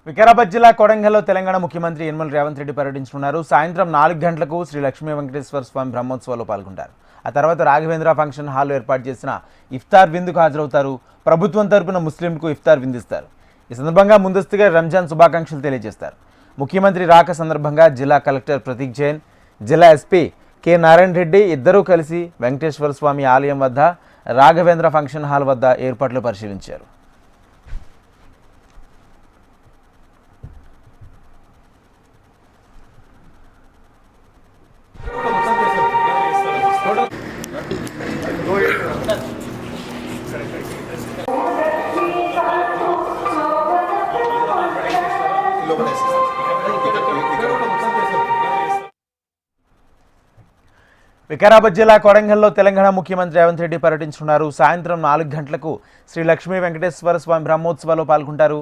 వికారాబాద్ జిల్లా కొడంగల్లో తెలంగాణ ముఖ్యమంత్రి యనమల రేవంత్ రెడ్డి పర్యటించనున్నారు. సాయంత్రం 4 గంటలకు శ్రీ లక్ష్మీ వెంకటేశ్వర స్వామి బ్రహ్మోత్సవాల్లో పాల్గొంటారు. ఆ తర్వాత రాఘవేంద్ర ఫంక్షన్ హాల్లో ఏర్పాటు చేసిన ఇఫ్తార్ విందుకు హాజరవుతారు. ప్రభుత్వం తరపున ముస్లింలకు ఇఫ్తార్ విందిస్తారు. ఈ సందర్భంగా ముందస్తుగా రంజాన్ శుభాకాంక్షలు తెలియజేస్తారు. ముఖ్యమంత్రి రాక సందర్భంగా జిల్లా కలెక్టర్ ప్రతీక్ జైన్, జిల్లా ఎస్పీ కె నారాయణ రెడ్డి ఇద్దరూ కలిసి వెంకటేశ్వర స్వామి ఆలయం వద్ద రాఘవేంద్ర ఫంక్షన్ హాల్ వద్ద ఏర్పాట్లు పరిశీలించారు. వికారాబాద్ జిల్లా కొడంగల్లో తెలంగాణ ముఖ్యమంత్రి రేవంత్ రెడ్డి పర్యటించనున్నారు. సాయంత్రం 4 గంటలకు శ్రీ లక్ష్మీ వెంకటేశ్వర స్వామి బ్రహ్మోత్సవాల్లో పాల్గొంటారు.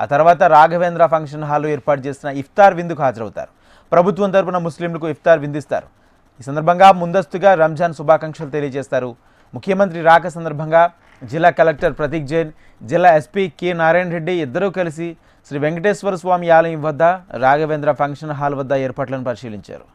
ఆ తర్వాత రాఘవేంద్ర ఫంక్షన్ హాల్లో ఏర్పాటు చేసిన ఇఫ్తార్ విందుకు హాజరవుతారు. ప్రభుత్వం తరపున ముస్లింలకు ఇఫ్తార్ విందిస్తారు. ఈ సందర్భంగా ముందస్తుగా రంజాన్ శుభాకాంక్షలు తెలియజేస్తారు. ముఖ్యమంత్రి రాక సందర్భంగా జిల్లా కలెక్టర్ ప్రతీక్ జైన్, జిల్లా ఎస్పీ కె నారాయణ రెడ్డి ఇద్దరూ కలిసి శ్రీ వెంకటేశ్వర స్వామి ఆలయం వద్ద రాఘవేంద్ర ఫంక్షన్ హాల్ వద్ద ఏర్పాట్లను పరిశీలించారు.